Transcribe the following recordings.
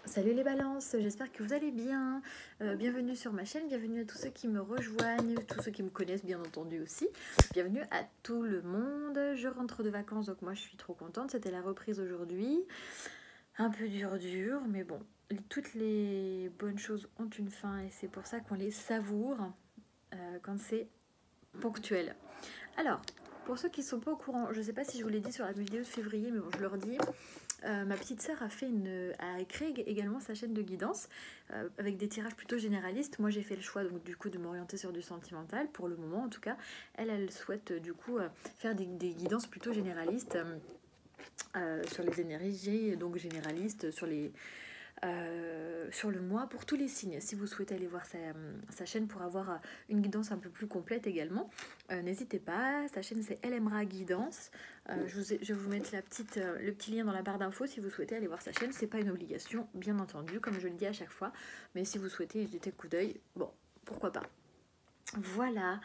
Salut les balances, j'espère que vous allez bien. Bienvenue sur ma chaîne, bienvenue à tous ceux qui me rejoignent, tous ceux qui me connaissent bien entendu aussi. Bienvenue à tout le monde. Je rentre de vacances donc moi je suis trop contente, c'était la reprise aujourd'hui. Un peu dur, mais bon, toutes les bonnes choses ont une fin et c'est pour ça qu'on les savoure quand c'est ponctuel. Alors, pour ceux qui ne sont pas au courant, je ne sais pas si je vous l'ai dit sur la vidéo de février, mais bon, je leur dis. Ma petite sœur a créé également sa chaîne de guidance avec des tirages plutôt généralistes. Moi j'ai fait le choix donc du coup de m'orienter sur du sentimental pour le moment en tout cas. Elle souhaite du coup faire des guidances plutôt généralistes sur les énergies donc généralistes sur le mois pour tous les signes. Si vous souhaitez aller voir sa chaîne pour avoir une guidance un peu plus complète également, n'hésitez pas. Sa chaîne c'est LMRA Guidance. Je vais vous mettre le petit lien dans la barre d'infos si vous souhaitez aller voir sa chaîne. C'est pas une obligation, bien entendu, comme je le dis à chaque fois. Mais si vous souhaitez y jeter un coup d'œil, bon, pourquoi pas. Voilà,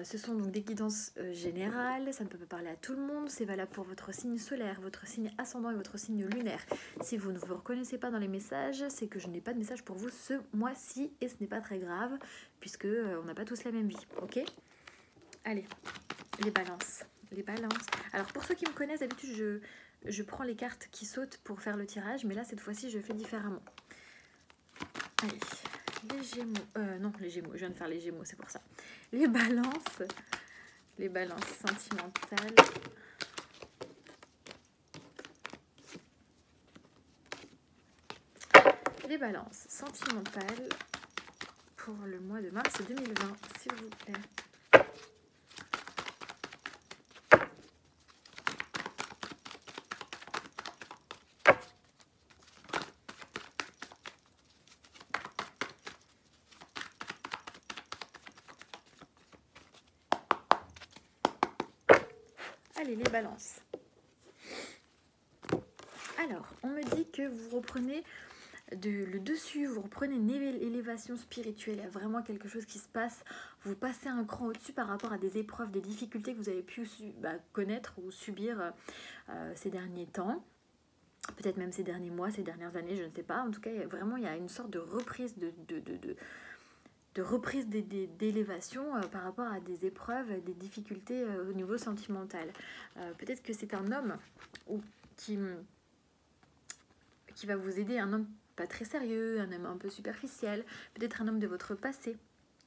ce sont donc des guidances générales, ça ne peut pas parler à tout le monde, c'est valable pour votre signe solaire, votre signe ascendant et votre signe lunaire. Si vous ne vous reconnaissez pas dans les messages, c'est que je n'ai pas de message pour vous ce mois-ci et ce n'est pas très grave puisque on n'a pas tous la même vie, ok? Allez, les balances. Alors pour ceux qui me connaissent, d'habitude je prends les cartes qui sautent pour faire le tirage, mais là cette fois-ci je fais différemment. Allez. Les Gémeaux, non les Gémeaux, je viens de faire les Gémeaux, c'est pour ça. Les balances sentimentales. Les balances sentimentales pour le mois de mars 2020, s'il vous plaît. Allez, les balances. Alors, on me dit que vous reprenez le dessus, vous reprenez une élévation spirituelle, il y a vraiment quelque chose qui se passe, vous passez un cran au-dessus par rapport à des épreuves, des difficultés que vous avez pu connaître ou subir ces derniers temps, peut-être même ces derniers mois, ces dernières années, je ne sais pas. En tout cas, il y a une sorte de reprise reprise d'élévation par rapport à des épreuves, des difficultés au niveau sentimental. Peut-être que c'est un homme qui va vous aider, un homme pas très sérieux, un homme un peu superficiel, peut-être un homme de votre passé,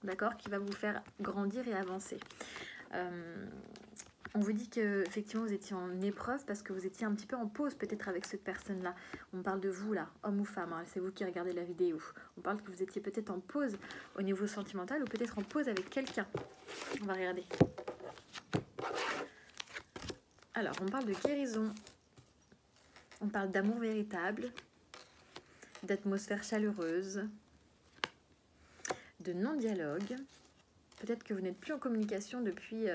d'accord, qui va vous faire grandir et avancer. On vous dit que effectivement vous étiez en épreuve parce que vous étiez un petit peu en pause peut-être avec cette personne-là. On parle de vous là, homme ou femme, hein, c'est vous qui regardez la vidéo. On parle que vous étiez peut-être en pause au niveau sentimental ou peut-être en pause avec quelqu'un. On va regarder. Alors, on parle de guérison. On parle d'amour véritable, d'atmosphère chaleureuse, de non-dialogue. Peut-être que vous n'êtes plus en communication depuis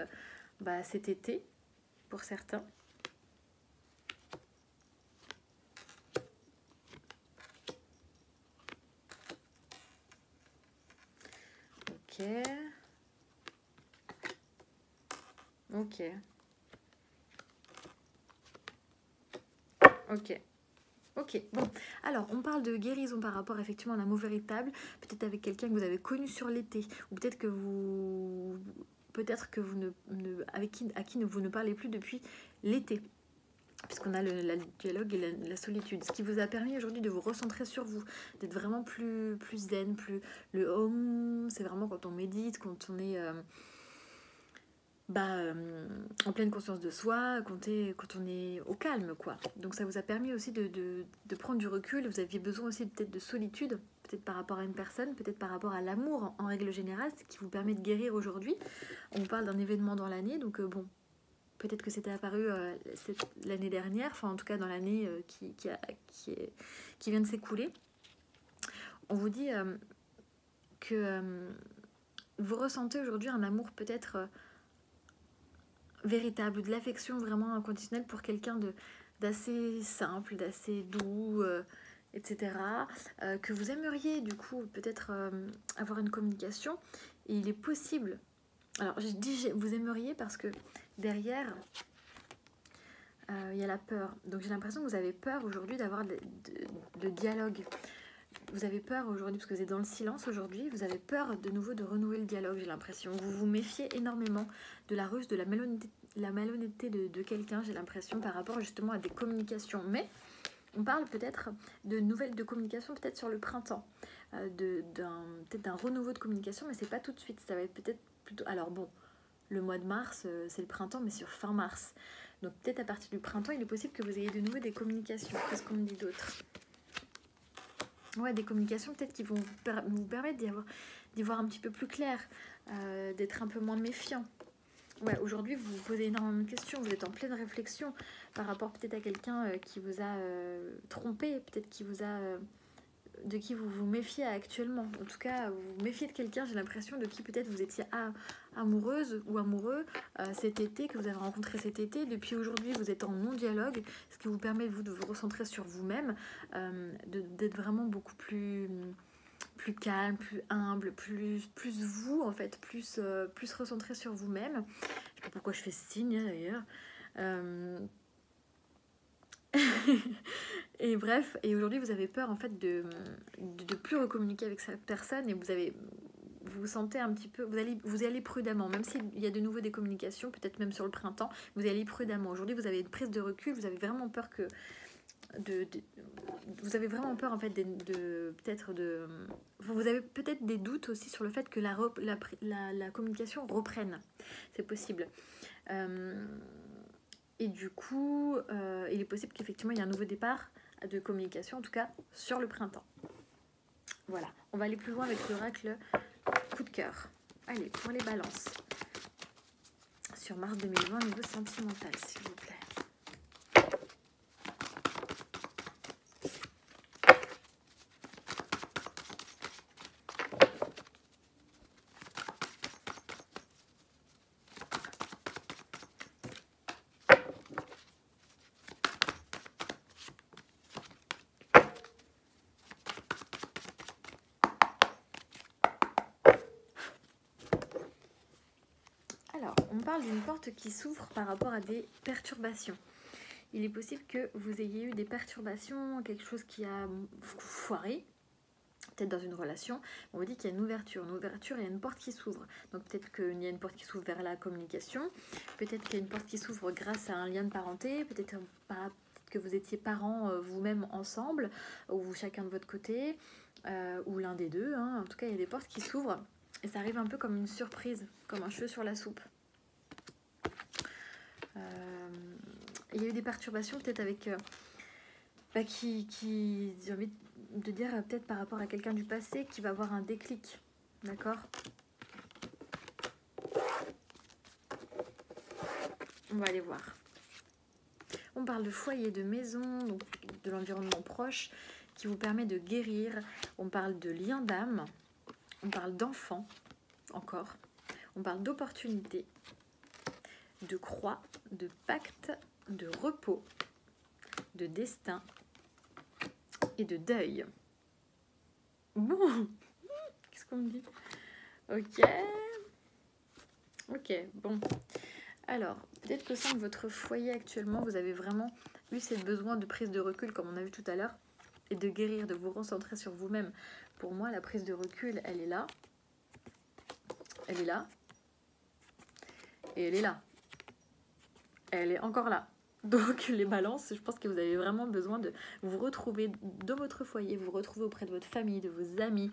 cet été, pour certains. Ok, bon, alors on parle de guérison par rapport effectivement à un amour véritable, peut-être avec quelqu'un que vous avez connu sur l'été, ou peut-être que vous à qui vous ne parlez plus depuis l'été, puisqu'on a le dialogue et la solitude, ce qui vous a permis aujourd'hui de vous recentrer sur vous, d'être vraiment plus zen, plus le home, c'est vraiment quand on médite, quand on est en pleine conscience de soi, quand on est au calme, quoi. Donc ça vous a permis aussi de prendre du recul. Vous aviez besoin aussi peut-être de solitude, peut-être par rapport à une personne, peut-être par rapport à l'amour en règle générale, ce qui vous permet de guérir aujourd'hui. On parle d'un événement dans l'année, donc peut-être que c'était apparu l'année dernière, enfin en tout cas dans l'année qui vient de s'écouler. On vous dit que vous ressentez aujourd'hui un amour peut-être véritable, de l'affection vraiment inconditionnelle pour quelqu'un d'assez simple, d'assez doux, etc. Que vous aimeriez du coup peut-être avoir une communication. Et il est possible, alors je dis vous aimeriez parce que derrière il y a la peur. Donc j'ai l'impression que vous avez peur aujourd'hui d'avoir de dialogue. vous avez peur aujourd'hui, parce que vous êtes dans le silence aujourd'hui, vous avez peur de nouveau de renouer le dialogue, j'ai l'impression. Vous vous méfiez énormément de la ruse, de la malhonnêteté de quelqu'un, j'ai l'impression, par rapport justement à des communications. Mais on parle peut-être de nouvelles de communication, peut-être sur le printemps, peut-être d'un renouveau de communication, mais c'est pas tout de suite, ça va être peut-être plutôt... Alors bon, le mois de mars, c'est le printemps, mais sur fin mars. Donc peut-être à partir du printemps, il est possible que vous ayez de nouveau des communications. Qu'est-ce qu'on me dit d'autre? Ouais, des communications peut-être qui vont vous permettre d'y voir un petit peu plus clair, d'être un peu moins méfiant. Ouais, aujourd'hui, vous vous posez énormément de questions, vous êtes en pleine réflexion par rapport peut-être à quelqu'un qui vous a trompé, peut-être qui vous a... de qui vous vous méfiez actuellement. En tout cas, vous vous méfiez de quelqu'un, j'ai l'impression, de qui peut-être vous étiez amoureuse ou amoureux cet été, que vous avez rencontré cet été. Depuis aujourd'hui, vous êtes en non-dialogue, ce qui vous permet, vous, de vous recentrer sur vous-même, d'être vraiment beaucoup plus calme, plus humble, plus vous, en fait, plus recentré sur vous-même. Je sais pas pourquoi je fais ce signe, d'ailleurs. Et bref, et aujourd'hui vous avez peur en fait de plus recommuniquer avec cette personne, et vous vous sentez un petit peu, vous allez prudemment, même s'il y a de nouveau des communications, peut-être même sur le printemps, vous allez prudemment. Aujourd'hui vous avez une prise de recul, vous avez vraiment peur que vous avez vraiment peur en fait vous avez peut-être des doutes aussi sur le fait que la communication reprenne, c'est possible. Et du coup, il est possible qu'effectivement il y ait un nouveau départ de communication, en tout cas sur le printemps. Voilà, on va aller plus loin avec l'oracle coup de cœur. Allez, pour les balances. Sur mars 2020, niveau sentimental, s'il vous plaît. On parle d'une porte qui s'ouvre par rapport à des perturbations. Il est possible que vous ayez eu des perturbations, quelque chose qui a foiré, peut-être dans une relation. On vous dit qu'il y a une ouverture, il y a une porte qui s'ouvre. Donc peut-être qu'il y a une porte qui s'ouvre vers la communication, peut-être qu'il y a une porte qui s'ouvre grâce à un lien de parenté, peut-être que vous étiez parents vous-même ensemble, ou chacun de votre côté, ou l'un des deux. En tout cas, il y a des portes qui s'ouvrent, et ça arrive un peu comme une surprise, comme un cheveu sur la soupe. Il y a eu des perturbations peut-être avec qui j'ai envie de dire peut-être par rapport à quelqu'un du passé qui va avoir un déclic, d'accord? On va aller voir. On parle de foyer, de maison, donc de l'environnement proche qui vous permet de guérir. On parle de lien d'âme, on parle d'enfant encore, on parle d'opportunité, de croix, de pacte, de repos, de destin et de deuil. Bon, qu'est-ce qu'on me dit? Ok, bon. Alors, peut-être qu'au sein de votre foyer actuellement, vous avez vraiment eu ces besoins de prise de recul, comme on a vu tout à l'heure, et de guérir, de vous recentrer sur vous-même. Pour moi, la prise de recul, elle est là. Elle est là. Et elle est là. Elle est encore là. Donc les balances, je pense que vous avez vraiment besoin de vous retrouver dans votre foyer, vous retrouver auprès de votre famille, de vos amis,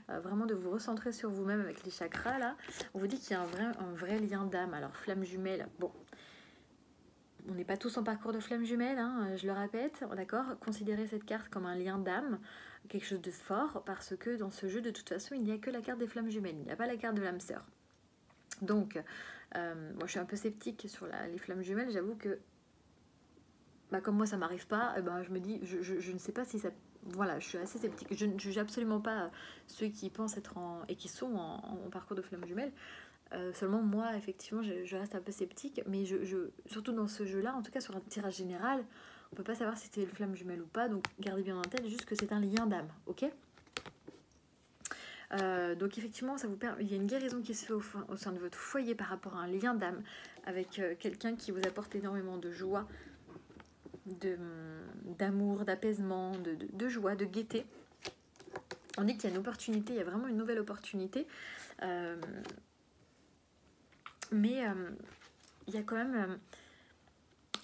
vraiment de vous recentrer sur vous-même avec les chakras là. On vous dit qu'il y a un vrai lien d'âme. Alors flamme jumelle, bon, on n'est pas tous en parcours de flamme jumelle, je le répète, d'accord. Considérez cette carte comme un lien d'âme, quelque chose de fort, parce que dans ce jeu de toute façon il n'y a que la carte des flammes jumelles, il n'y a pas la carte de l'âme sœur. Donc moi je suis un peu sceptique sur les flammes jumelles, j'avoue que comme moi ça m'arrive pas, je me dis, je ne sais pas si ça... Voilà, je suis assez sceptique. Je ne juge absolument pas ceux qui pensent être et qui sont en parcours de flamme jumelle. Seulement moi, effectivement, je reste un peu sceptique. Mais surtout dans ce jeu-là, en tout cas sur un tirage général, on peut pas savoir si c'est une flamme jumelle ou pas. Donc gardez bien en tête juste que c'est un lien d'âme, ok? Donc effectivement, ça vous permet, il y a une guérison qui se fait au sein de votre foyer par rapport à un lien d'âme avec quelqu'un qui vous apporte énormément de joie, d'amour, d'apaisement, de joie, de gaieté. On dit qu'il y a une opportunité, il y a vraiment une nouvelle opportunité. Mais il y a quand même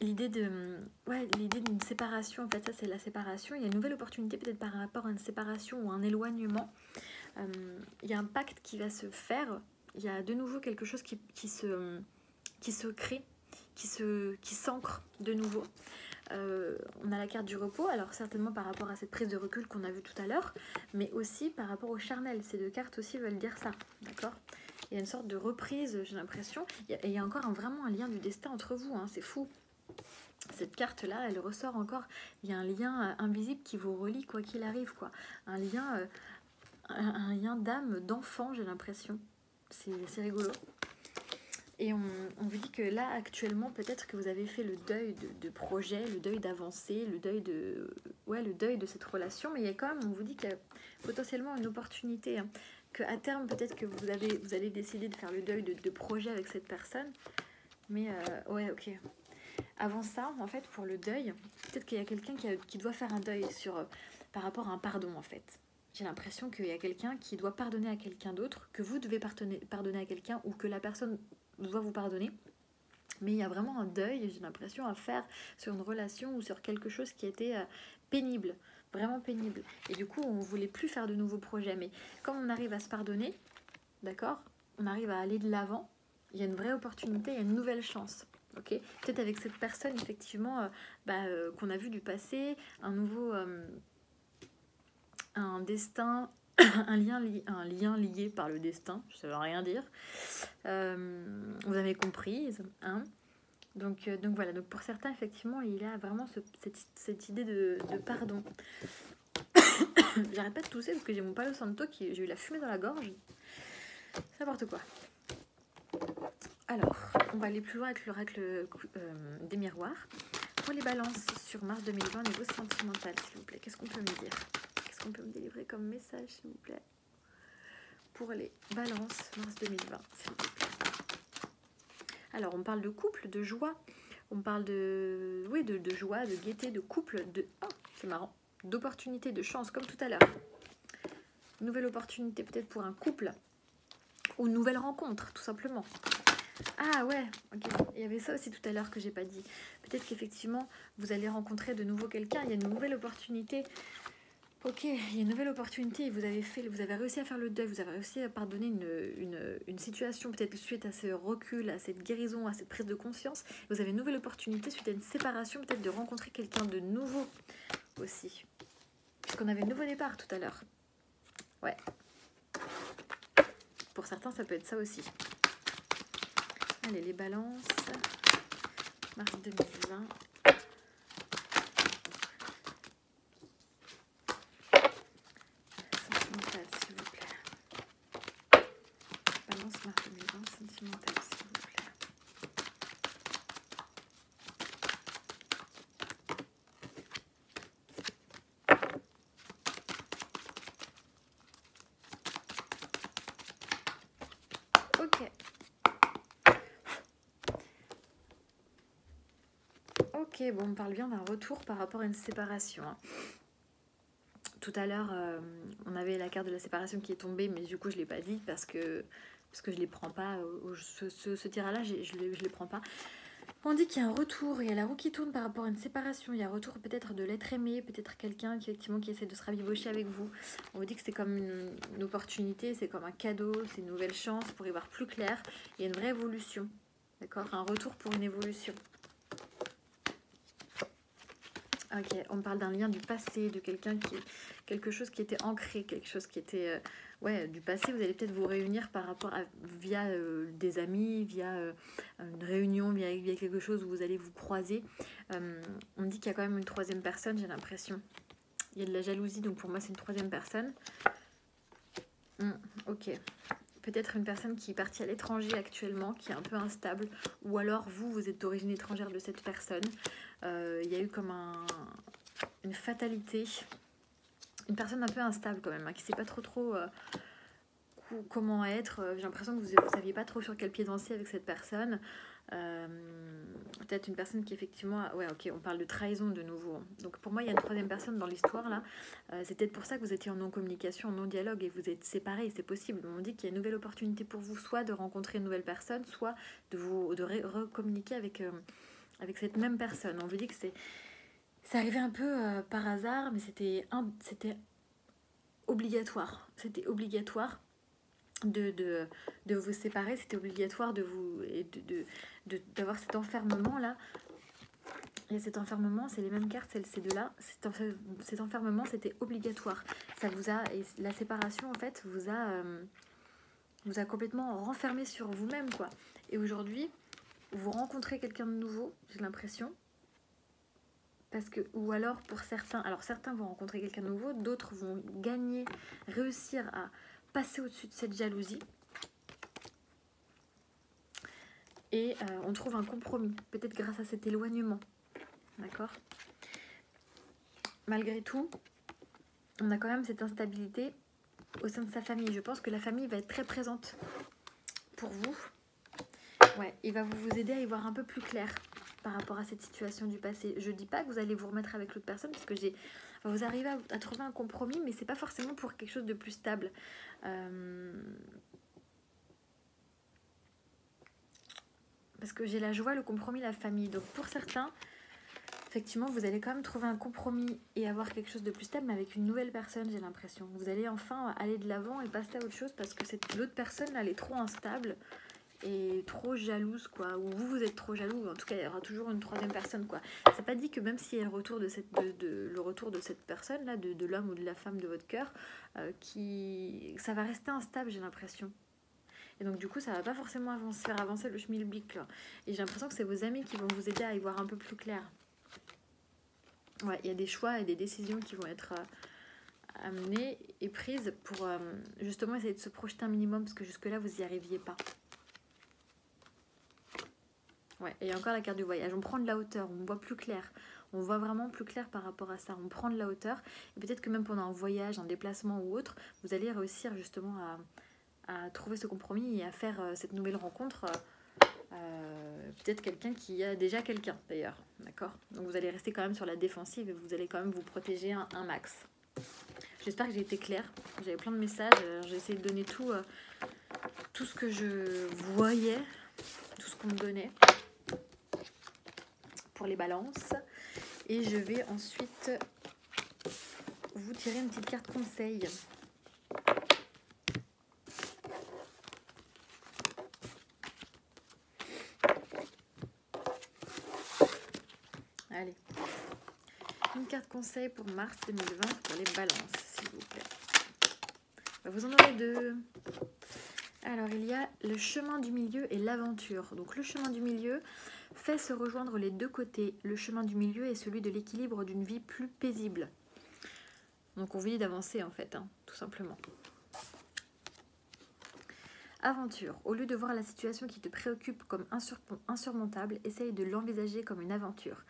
l'idée d'une séparation. En fait, ça, c'est la séparation. Il y a une nouvelle opportunité peut-être par rapport à une séparation ou un éloignement. Il y a un pacte qui va se faire. Il y a de nouveau quelque chose qui se crée, qui s'ancre de nouveau. On a la carte du repos, alors certainement par rapport à cette prise de recul qu'on a vue tout à l'heure, mais aussi par rapport au charnel. Ces deux cartes aussi veulent dire ça, d'accord? Il y a une sorte de reprise, j'ai l'impression, et il y a encore vraiment un lien du destin entre vous, hein, c'est fou. Cette carte-là, elle ressort encore, il y a un lien invisible qui vous relie quoi qu'il arrive, quoi. Un lien d'âme, d'enfant, j'ai l'impression. C'est rigolo. Et on vous dit que là, actuellement, peut-être que vous avez fait le deuil de projet, le deuil d'avancée, le deuil de cette relation. Mais il y a quand même, on vous dit qu'il y a potentiellement une opportunité. Hein, qu'à terme, peut-être que vous allez décider de faire le deuil de projet avec cette personne. Mais ouais, ok. Avant ça, en fait, pour le deuil, peut-être qu'il y a quelqu'un qui doit faire un deuil par rapport à un pardon, en fait. J'ai l'impression qu'il y a quelqu'un qui doit pardonner à quelqu'un d'autre, que vous devez pardonner à quelqu'un ou que la personne doit vous pardonner, mais il y a vraiment un deuil, j'ai l'impression, à faire sur une relation ou sur quelque chose qui était pénible, vraiment pénible. Et du coup, on ne voulait plus faire de nouveaux projets, mais quand on arrive à se pardonner, d'accord, on arrive à aller de l'avant, il y a une vraie opportunité, il y a une nouvelle chance. Okay, peut-être avec cette personne, effectivement, qu'on a vu du passé, un nouveau... un destin, un lien lié par le destin, ça ne veut rien dire. Vous avez compris, hein. Donc voilà, donc pour certains, effectivement, il y a vraiment cette idée de pardon. J'arrête pas de tousser parce que j'ai mon Palo Santo, j'ai eu la fumée dans la gorge. C'est n'importe quoi. Alors, on va aller plus loin avec l'oracle des miroirs. Pour les balances sur mars 2020, niveau sentimental, s'il vous plaît, qu'est-ce qu'on peut me dire? Qu'est-ce qu'on peut me délivrer comme message, s'il vous plaît? Pour les balances, mars 2020, s'il vous plaît. Alors, on parle de couple, de joie. On parle de joie, de gaieté, de couple, c'est marrant, d'opportunité, de chance, comme tout à l'heure. Nouvelle opportunité peut-être pour un couple. Ou nouvelle rencontre, tout simplement. Ah ouais, ok. Il y avait ça aussi tout à l'heure que j'ai pas dit. Peut-être qu'effectivement, vous allez rencontrer de nouveau quelqu'un. Il y a une nouvelle opportunité. Ok, il y a une nouvelle opportunité. Vous avez réussi à faire le deuil. Vous avez réussi à pardonner une situation, peut-être suite à ce recul, à cette guérison, à cette prise de conscience. Vous avez une nouvelle opportunité suite à une séparation, peut-être de rencontrer quelqu'un de nouveau aussi. Puisqu'on avait un nouveau départ tout à l'heure. Ouais. Pour certains, ça peut être ça aussi. Allez, les balances. Mars 2020. Sentimental, s'il vous plaît. Balance mars 2020, sentimental, s'il vous plaît. Ok. Ok, bon, on parle bien d'un retour par rapport à une séparation. Hein. Tout à l'heure, on avait la carte de la séparation qui est tombée, mais du coup, je ne l'ai pas dit parce que je ne les prends pas. Ce tirage-là, je les prends pas. On dit qu'il y a un retour, il y a la roue qui tourne par rapport à une séparation, il y a un retour peut-être de l'être aimé, peut-être quelqu'un qui essaie de se rabibocher avec vous. On vous dit que c'est comme une opportunité, c'est comme un cadeau, c'est une nouvelle chance pour y voir plus clair. Il y a une vraie évolution, d'accord? Un retour pour une évolution. Ok, on parle d'un lien du passé, de quelque chose qui était ancré, quelque chose qui était du passé. Vous allez peut-être vous réunir via des amis, via une réunion, via quelque chose où vous allez vous croiser. On me dit qu'il y a quand même une troisième personne, j'ai l'impression. Il y a de la jalousie, donc pour moi c'est une troisième personne. Ok. Peut-être une personne qui est partie à l'étranger actuellement, qui est un peu instable, ou alors vous êtes d'origine étrangère de cette personne. Il y a eu comme une fatalité, une personne un peu instable quand même, hein, qui ne sait pas trop comment être. J'ai l'impression que vous ne saviez pas trop sur quel pied danser avec cette personne. Peut-être une personne qui effectivement... Ouais, ok, on parle de trahison de nouveau. Donc pour moi, il y a une troisième personne dans l'histoire là. C'est peut-être pour ça que vous étiez en non-communication, en non-dialogue et vous êtes séparés. C'est possible. On dit qu'il y a une nouvelle opportunité pour vous, soit de rencontrer une nouvelle personne, soit de recommuniquer avec cette même personne. On vous dit que c'est arrivé un peu par hasard, mais c'était obligatoire. C'était obligatoire de vous séparer, c'était obligatoire d'avoir cet enfermement là. Et cet enfermement, c'est les mêmes cartes, ces deux-là. Cet enfermement, c'était obligatoire. Ça vous a, et la séparation, en fait, vous a complètement renfermé sur vous-même, quoi. Et aujourd'hui, vous rencontrez quelqu'un de nouveau, j'ai l'impression. Parce que, ou alors pour certains vont rencontrer quelqu'un de nouveau, d'autres vont réussir à passer au-dessus de cette jalousie. Et on trouve un compromis, peut-être grâce à cet éloignement. D'accord ? Malgré tout, on a quand même cette instabilité au sein de sa famille. Je pense que la famille va être très présente pour vous. Ouais, il va vous aider à y voir un peu plus clair par rapport à cette situation du passé. Je dis pas que vous allez vous remettre avec l'autre personne, parce que vous arrivez à trouver un compromis, mais c'est pas forcément pour quelque chose de plus stable. Parce que j'ai la joie, le compromis, la famille. Donc pour certains, effectivement, vous allez quand même trouver un compromis et avoir quelque chose de plus stable, mais avec une nouvelle personne, j'ai l'impression. Vous allez enfin aller de l'avant et passer à autre chose, parce que l'autre personne, elle est trop instable et trop jalouse, quoi. Ou vous êtes trop jaloux. En tout cas, il y aura toujours une troisième personne, quoi. C'est pas dit que même s'il y a le retour de cette personne-là, de l'homme ou de la femme de votre cœur, ça va rester instable, j'ai l'impression. Et donc du coup, ça va pas forcément faire avancer le schmilblick, là. Et j'ai l'impression que c'est vos amis qui vont vous aider à y voir un peu plus clair. Ouais, il y a des choix et des décisions qui vont être amenées et prises pour justement essayer de se projeter un minimum, parce que jusque-là, vous n'y arriviez pas. Ouais, et encore la carte du voyage. On prend de la hauteur, on voit plus clair. On voit vraiment plus clair par rapport à ça. On prend de la hauteur. Et peut-être que même pendant un voyage, un déplacement ou autre, vous allez réussir justement à trouver ce compromis et à faire cette nouvelle rencontre. Peut-être quelqu'un qui a déjà quelqu'un d'ailleurs, d'accord ? Donc vous allez rester quand même sur la défensive et vous allez quand même vous protéger un max. J'espère que j'ai été claire. J'avais plein de messages, j'ai essayé de donner tout ce que je voyais, tout ce qu'on me donnait pour les balances. Et je vais ensuite vous tirer une petite carte conseil. Allez, une carte conseil pour mars 2020 pour les balances, s'il vous plaît. Vous en aurez deux. Alors, il y a le chemin du milieu et l'aventure. Donc, le chemin du milieu fait se rejoindre les deux côtés. Le chemin du milieu est celui de l'équilibre d'une vie plus paisible. Donc, on vous dit d'avancer, en fait, tout simplement. Aventure. Au lieu de voir la situation qui te préoccupe comme insurmontable, essaye de l'envisager comme une aventure.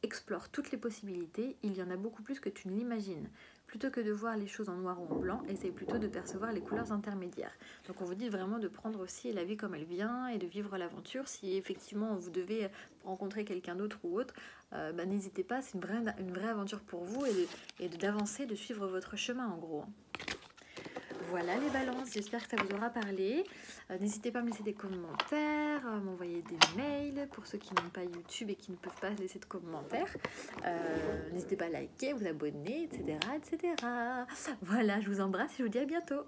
Explore toutes les possibilités, il y en a beaucoup plus que tu ne l'imagines. Plutôt que de voir les choses en noir ou en blanc, essaye plutôt de percevoir les couleurs intermédiaires. Donc on vous dit vraiment de prendre aussi la vie comme elle vient et de vivre l'aventure. Si effectivement vous devez rencontrer quelqu'un d'autre ou autre, n'hésitez pas, c'est une vraie aventure pour vous et d'avancer, de suivre votre chemin en gros. Voilà les balances, j'espère que ça vous aura parlé. N'hésitez pas à me laisser des commentaires, à m'envoyer des mails pour ceux qui n'ont pas YouTube et qui ne peuvent pas laisser de commentaires. N'hésitez pas à liker, vous abonner, etc., etc. Voilà, je vous embrasse et je vous dis à bientôt.